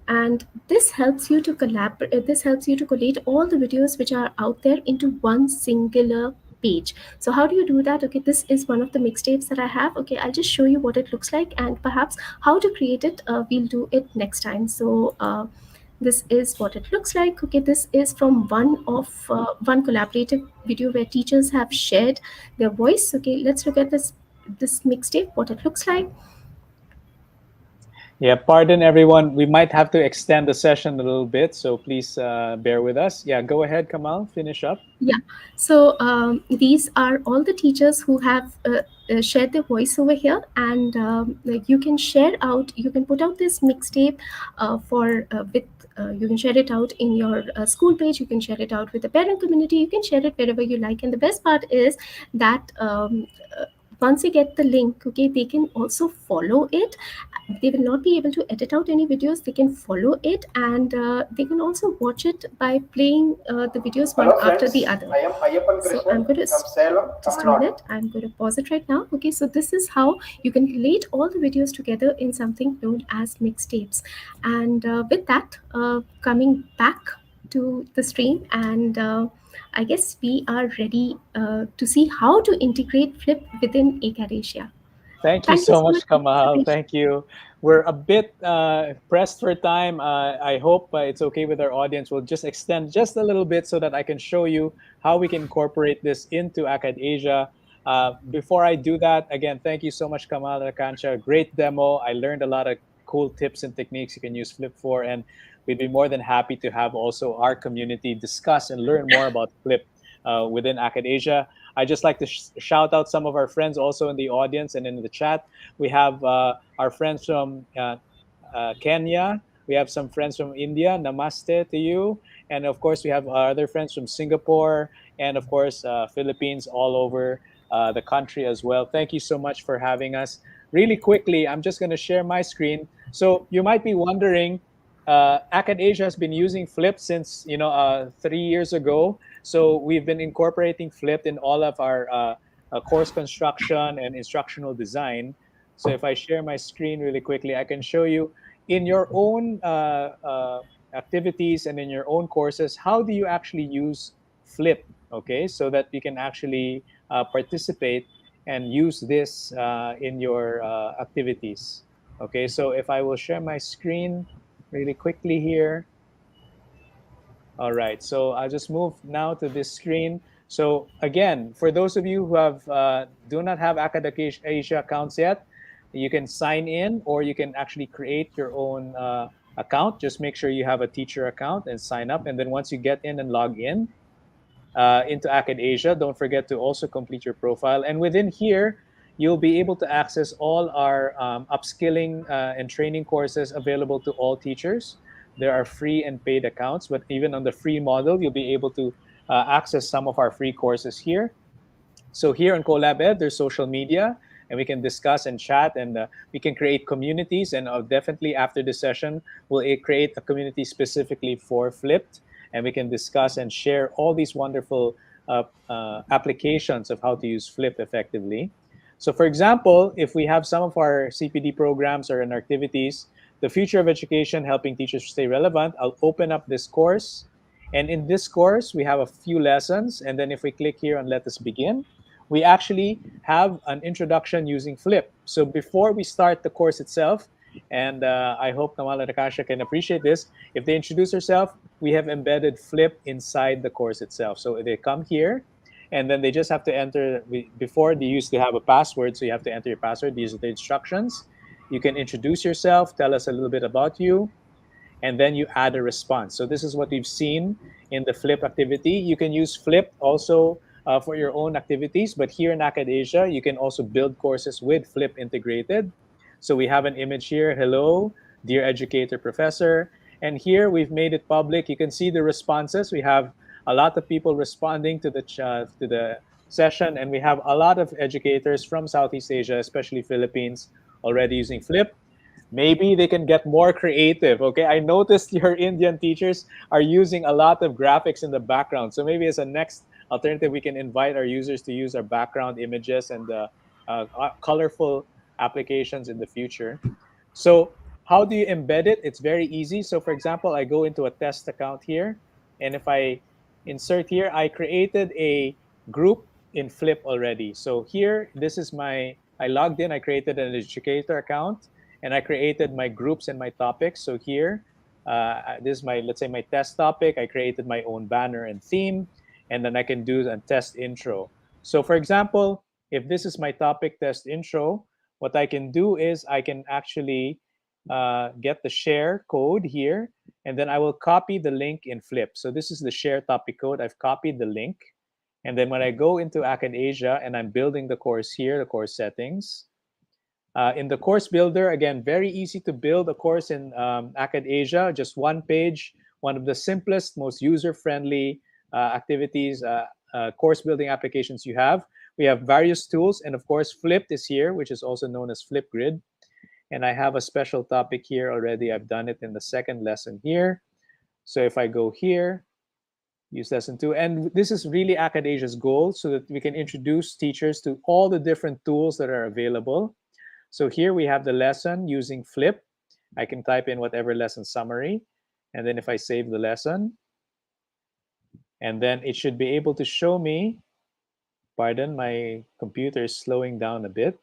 and this helps you to collaborate. This helps you to collate all the videos which are out there into one singular page. So how do you do that? Okay, this is one of the mixtapes that I have. Okay, I'll just show you what it looks like, and perhaps how to create it, we'll do it next time. So this is what it looks like. Okay, this is from one collaborative video where teachers have shared their voice. Okay, let's look at this mixtape, what it looks like. Yeah, pardon everyone. We might have to extend the session a little bit, so please bear with us. Yeah, go ahead, Kamal, finish up. Yeah. So these are all the teachers who have shared their voice over here, and like you can share out, you can put out this mixtape for with. You can share it out in your school page. You can share it out with the parent community. You can share it wherever you like. And the best part is that once you get the link, okay, they can also follow it. They will not be able to edit out any videos. They can follow it, and they can also watch it by playing the videos one Hello after friends, the other. I am Ayappan So Krishnan I'm going to from Salem, just Tamil a Nadu. minute. I'm going to pause it right now. Okay, so this is how you can relate all the videos together in something known as mixtapes. And with that, coming back to the stream, and I guess we are ready to see how to integrate Flip within Akadasia. Thank you Thank you so so much much, for your Kamal. participation. Thank you. We're a bit pressed for time. I hope it's okay with our audience. We'll just extend just a little bit so that I can show you how we can incorporate this into Akadasia. Before I do that, again, thank you so much, Kamal and Akansha. Great demo. I learned a lot of cool tips and techniques you can use Flip for, and we'd be more than happy to have also our community discuss and learn more about Flip within Akadasia. I just like to shout out some of our friends also in the audience and in the chat. We have our friends from Kenya. We have some friends from India. Namaste to you. And of course, we have our other friends from Singapore and of course, Philippines all over the country as well. Thank you so much for having us. Really quickly, I'm just going to share my screen. So you might be wondering, Akadasia has been using Flip since 3 years ago. So we've been incorporating Flip in all of our course construction and instructional design. So if I share my screen really quickly, I can show you in your own activities and in your own courses, how do you actually use Flip, okay? So that you can actually participate and use this in your activities. Okay, so if I will share my screen really quickly here. All right, so I'll just move now to this screen. So again, for those of you who have do not have Akadasia accounts yet, you can sign in or you can actually create your own account. Just make sure you have a teacher account and sign up. And then once you get in and log in into Akadasia, don't forget to also complete your profile. And within here, you'll be able to access all our upskilling and training courses available to all teachers. There are free and paid accounts, but even on the free model, you'll be able to access some of our free courses here. So here on CollabEd, there's social media, and we can discuss and chat, and we can create communities. And definitely after this session, we'll create a community specifically for Flipped, and we can discuss and share all these wonderful applications of how to use Flip effectively. So for example, if we have some of our CPD programs or in activities, the future of education, helping teachers stay relevant, I'll open up this course. And in this course, we have a few lessons. And then if we click here on Let Us Begin, we actually have an introduction using Flip. So before we start the course itself, and I hope Kamal and Akasha can appreciate this, if they introduce themselves, we have embedded Flip inside the course itself. So they come here, and then they just have to enter. Before, they used to have a password, so you have to enter your password. These are the instructions. You can introduce yourself, tell us a little bit about you, and then you add a response. So this is what we've seen in the Flip activity. You can use Flip also for your own activities. But here in Akadasia, you can also build courses with Flip integrated. So we have an image here. Hello, dear educator professor. And here we've made it public. You can see the responses. We have a lot of people responding to the session, and we have a lot of educators from Southeast Asia, especially Philippines, already using Flip. Maybe they can get more creative. Okay, I noticed your Indian teachers are using a lot of graphics in the background. So maybe as a next alternative, we can invite our users to use our background images and colorful applications in the future. So how do you embed it? It's very easy. So for example, I go into a test account here, and if I insert here, I created a group in Flip already. So here, this is I logged in, I created an educator account, and I created my groups and my topics. So here, this is let's say my test topic. I created my own banner and theme, and then I can do a test intro. So for example, if this is my topic test intro, what I can do is I can actually get the share code here, and then I will copy the link in Flip. So this is the share topic code. I've copied the link. And then when I go into Akadasia and I'm building the course here, the course settings, in the course builder, again, very easy to build a course in Akadasia, just one page, one of the simplest, most user-friendly activities, course building applications you have. We have various tools, and of course, Flipped is here, which is also known as Flipgrid. And I have a special topic here already. I've done it in the second lesson here. So if I go here, use lesson 2, and this is really Akadasia's goal, so that we can introduce teachers to all the different tools that are available. So here we have the lesson using Flip. I can type in whatever lesson summary. And then if I save the lesson, and then it should be able to show me, pardon, my computer is slowing down a bit,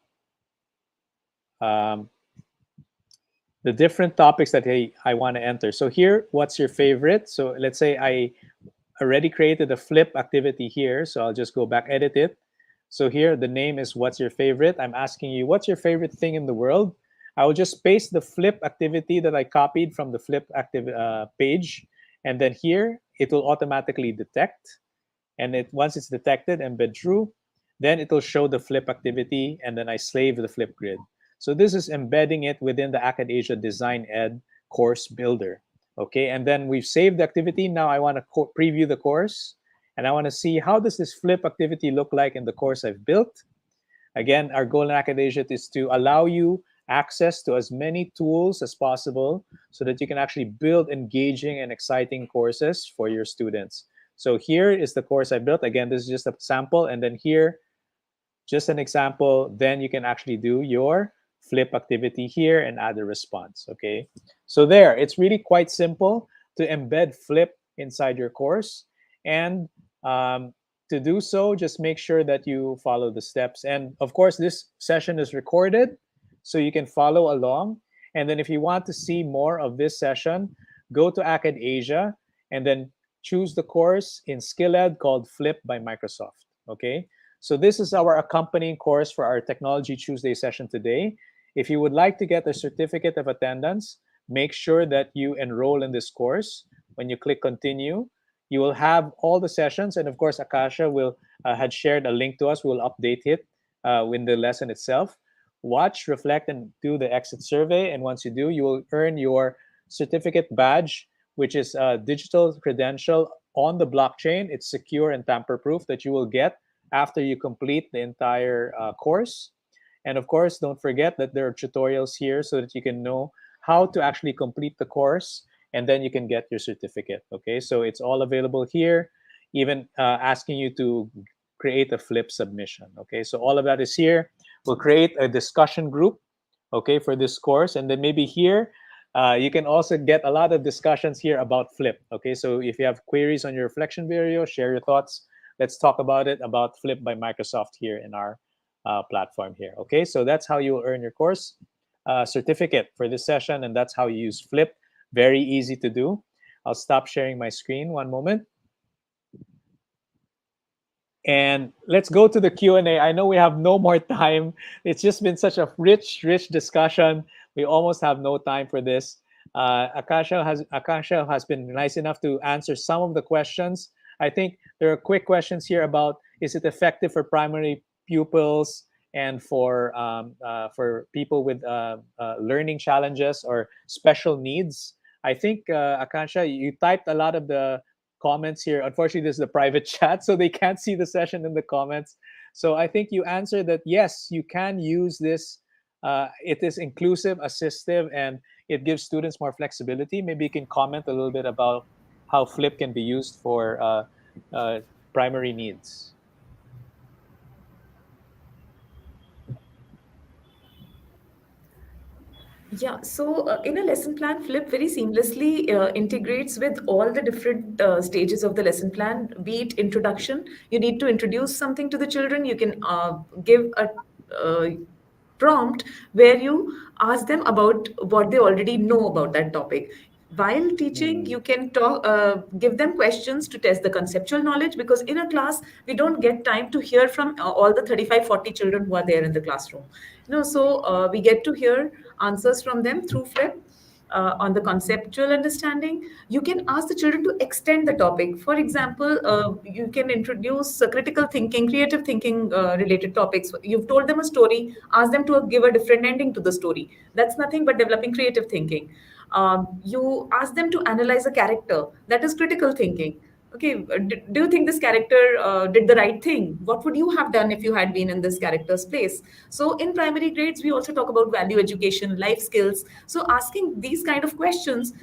the different topics that I want to enter. So here, what's your favorite? So let's say I already created a Flip activity here. So I'll just go back, edit it. So here, the name is what's your favorite? I'm asking you, what's your favorite thing in the world? I will just paste the Flip activity that I copied from the Flip page. And then here, it will automatically detect. And once it's detected, embed true, then it will show the Flip activity, and then I slave the Flip grid. So this is embedding it within the Akadasia Design Ed course builder. Okay, and then we've saved the activity. Now I want to preview the course, and I want to see how does this Flip activity look like in the course I've built. Again, our goal in Akadasia is to allow you access to as many tools as possible so that you can actually build engaging and exciting courses for your students. So here is the course I built. Again, this is just a sample, and then here, just an example. Then you can actually do your Flip activity here and add a response. Okay, so there, it's really quite simple to embed Flip inside your course. And to do so, just make sure that you follow the steps. And of course, this session is recorded, so you can follow along. And then if you want to see more of this session, go to Akadasia and then choose the course in SkillEd called Flip by Microsoft. Okay, so this is our accompanying course for our Technology Tuesday session today. If you would like to get a certificate of attendance, make sure that you enroll in this course. When you click continue, you will have all the sessions, and of course, Akasha had shared a link to us. We'll update it in the lesson itself. Watch, reflect, and do the exit survey. And once you do, you will earn your certificate badge, which is a digital credential on the blockchain. It's secure and tamper-proof that you will get after you complete the entire course. And of course, don't forget that there are tutorials here so that you can know how to actually complete the course, and then you can get your certificate. Okay, so it's all available here, even asking you to create a Flip submission. Okay, so all of that is here. We'll create a discussion group, okay, for this course. And then maybe here, you can also get a lot of discussions here about Flip. Okay, so if you have queries on your reflection video, share your thoughts. Let's talk about it, about Flip by Microsoft here in our platform here. Okay, so that's how you will earn your course certificate for this session, and that's how you use Flip. Very easy to do. I'll stop sharing my screen one moment. And let's go to the Q&A. I know we have no more time. It's just been such a rich discussion. We almost have no time for this. Akasha has been nice enough to answer some of the questions. I think there are quick questions here about Is it effective for primary pupils and for people with learning challenges or special needs? I think Akansha, you typed a lot of the comments here. Unfortunately, this is the private chat, so they can't see the session in the comments. So I think you answered that yes, you can use this. It is inclusive, assistive, and it gives students more flexibility. Maybe you can comment a little bit about how Flip can be used for uh, primary needs. Yeah, so in a lesson plan, Flip very seamlessly integrates with all the different stages of the lesson plan. Be it introduction, you need to introduce something to the children. You can give a uh, prompt where you ask them about what they already know about that topic. While teaching, Mm, you can give them questions to test the conceptual knowledge, because in a class we don't get time to hear from all the 35, 40 children who are there in the classroom. So we get to hear answers from them through Flip. On the conceptual understanding, you can ask the children to extend the topic. For example, you can introduce critical thinking, creative thinking related topics. You've told them a story, ask them to give a different ending to the story. That's nothing but developing creative thinking. You ask them to analyze a character. That is critical thinking. Okay, do you think this character did the right thing? What would you have done if you had been in this character's place? So in primary grades, we also talk about value education, life skills. So asking these kind of questions,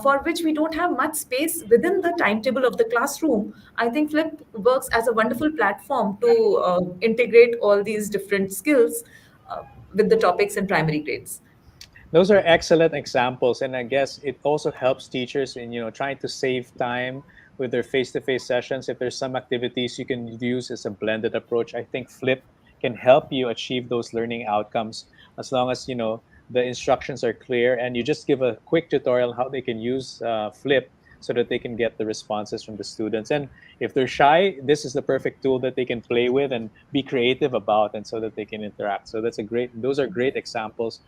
for which we don't have much space within the timetable of the classroom, I think Flip works as a wonderful platform to integrate all these different skills uh, with the topics in primary grades. those are excellent examples, and I guess it also helps teachers in trying to save time with their face-to-face sessions. If there's some activities you can use as a blended approach, I think Flip can help you achieve those learning outcomes as long as the instructions are clear and you just give a quick tutorial on how they can use Flip so that they can get the responses from the students. And if they're shy, this is the perfect tool that they can play with and be creative about, and so that they can interact. So those are great examples.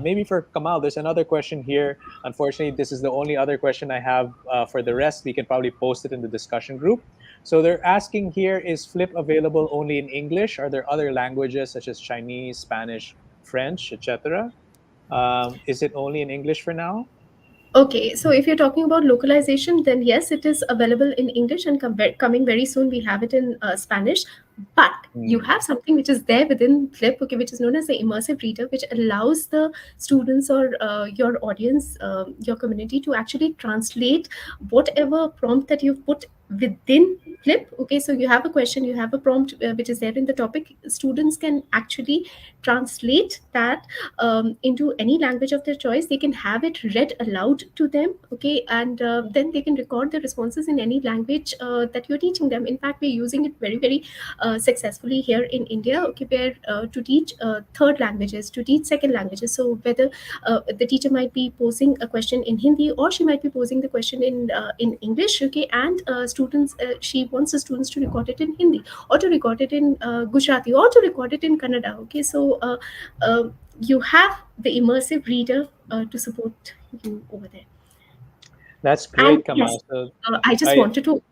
Maybe for Kamal, there's another question here. Unfortunately, this is the only other question I have. For the rest, we can probably post it in the discussion group. So they're asking here, is Flip available only in English? Are there other languages such as Chinese, Spanish, French, etc.? Is it only in English for now? Okay, so if you're talking about localization, then yes, it is available in English, and coming very soon, we have it in Spanish. But you Hmm. have something which is there within Flip, okay, which is known as the Immersive Reader, which allows the students or your audience, your community, to actually translate whatever prompt that you've put within Flip. Okay, so you have a question, you have a prompt which is there in the topic. Students can actually translate that into any language of their choice. They can have it read aloud to them, okay, and then they can record the responses in any language that you're teaching them. In fact, we're using it very, very successfully here in India, okay, where to teach third languages, to teach second languages. So whether the teacher might be posing a question in Hindi, or she might be posing the question in English, okay, and students, she wants the students to record it in Hindi, or to record it in Gujarati, or to record it in Kannada, okay. So uh, you have the immersive reader to support you over there. That's And great, yes, Kamal. So I just I wanted to,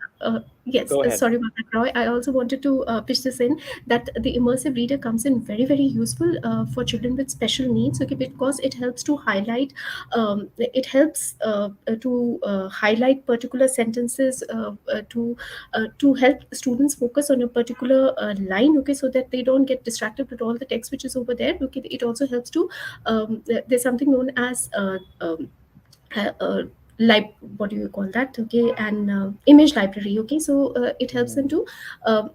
yes, go ahead. sorry about that, Roy. I also wanted to pitch this in, that the immersive reader comes in very, very useful for children with special needs, okay, because it helps to highlight, highlight particular sentences, to help students focus on a particular line, okay, so that they don't get distracted with all the text which is over there, okay. It also helps to, there's something known as uh, what do you call that, okay, and image library, okay. So it helps them Hmm. to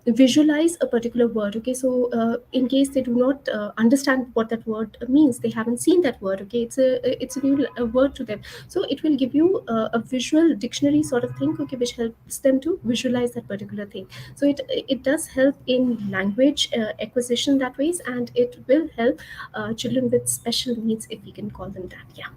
visualize a particular word, okay. So in case they do not understand what that word means, they haven't seen that word, okay, it's a new word to them. So it will give you a visual dictionary sort of thing, okay, which helps them to visualize that particular thing. So it does help in language acquisition that ways, and it will help children with special needs, if we can call them that. Yeah.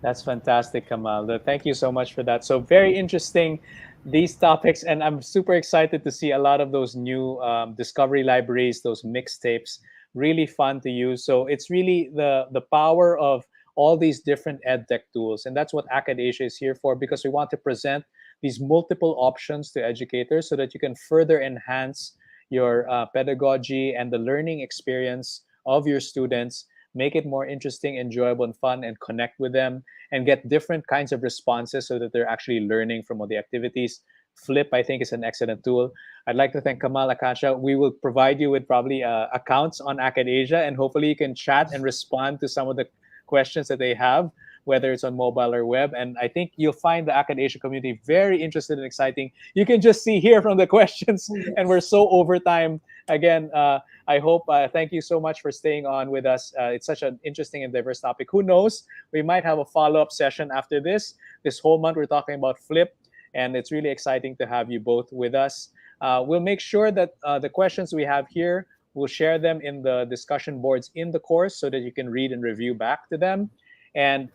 That's fantastic, Kamal. Thank you so much for that. So very interesting, these topics, and I'm super excited to see a lot of those new discovery libraries, those mixtapes. Really fun to use. So it's really the power of all these different ed tech tools, and that's what Akadasia is here for, because we want to present these multiple options to educators so that you can further enhance your pedagogy and the learning experience of your students, make it more interesting, enjoyable, and fun, and connect with them and get different kinds of responses so that they're actually learning from all the activities. Flip, I think, is an excellent tool. I'd like to thank Kamal, Akasha. We will provide you with probably accounts on Akadasia, and hopefully you can chat and respond to some of the questions that they have, whether it's on mobile or web. And I think you'll find the Akadasia community very interested and exciting. You can just see here from the questions, Oh, and we're yes. so over time. Again, I hope, thank you so much for staying on with us. It's such an interesting and diverse topic. Who knows? We might have a follow up session after this. This whole month, we're talking about Flip, and it's really exciting to have you both with us. We'll make sure that the questions we have here, we'll share them in the discussion boards in the course so that you can read and review back to them. And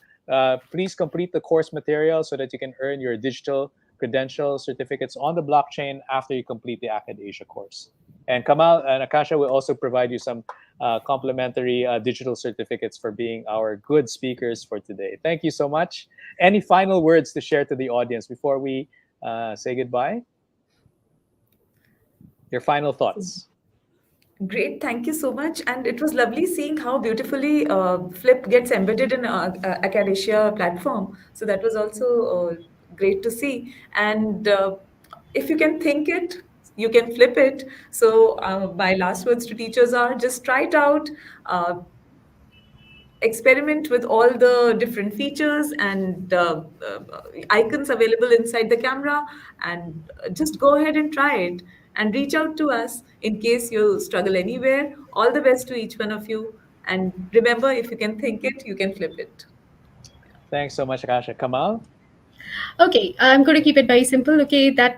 please complete the course material so that you can earn your digital credential certificates on the blockchain after you complete the Akadasia course. And Kamal and Akasha will also provide you some complimentary digital certificates for being our good speakers for today. Thank you so much. Any final words to share to the audience before we say goodbye? Your final thoughts. Great, thank you so much. And it was lovely seeing how beautifully Flip gets embedded in Akadasia platform. So that was also great to see. And if you can think it, you can flip it. So my last words to teachers are just try it out. Experiment with all the different features and icons available inside the camera, and just go ahead and try it and reach out to us in case you struggle anywhere. All the best to each one of you, and remember, if you can think it, you can flip it. Thanks so much, Akasha. Kamal? Okay, I'm going to keep it very simple. Okay, that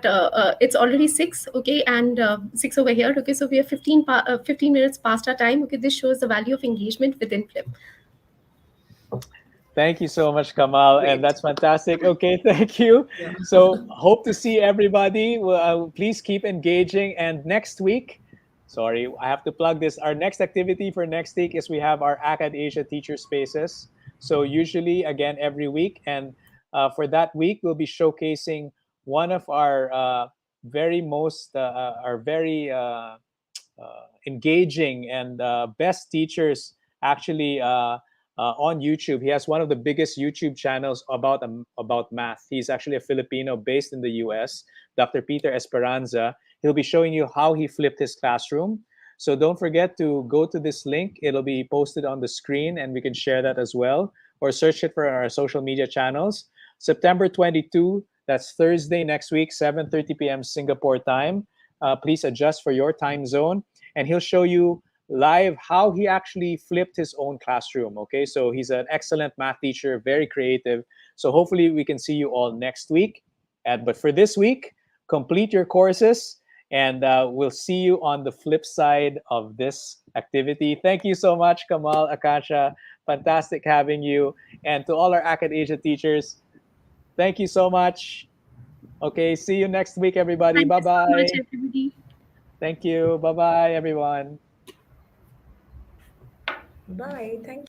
it's already 6. Okay, and 6 over here. Okay, so we are 15 minutes past our time. Okay, this shows the value of engagement within Flip. Thank you so much, Kamal, and Great. that's fantastic. Okay, thank you. Yeah. So, hope to see everybody. Well, please keep engaging. And next week, sorry, I have to plug this. Our next activity for next week is we have our Akadasia Teacher Spaces. So, usually, again, every week. And for that week, we'll be showcasing one of our very most, our very engaging and best teachers actually on YouTube. He has one of the biggest YouTube channels about math. He's actually a Filipino based in the US, Dr. Peter Esperanza. He'll be showing you how he flipped his classroom. So don't forget to go to this link. It'll be posted on the screen and we can share that as well, or search it for our social media channels. September 22, that's Thursday next week, 7:30 p.m. Singapore time. Please adjust for your time zone, and he'll show you live how he actually flipped his own classroom. Okay, so he's an excellent math teacher, very creative. So hopefully we can see you all next week. But for this week, complete your courses, and we'll see you on the flip side of this activity. Thank you so much, Kamal, Akasha. Fantastic having you. And to all our Akadasia teachers, thank you so much. Okay, see you next week, everybody. Thank Bye you so much, bye. everybody. Thank you. Bye bye, everyone. Bye. Thank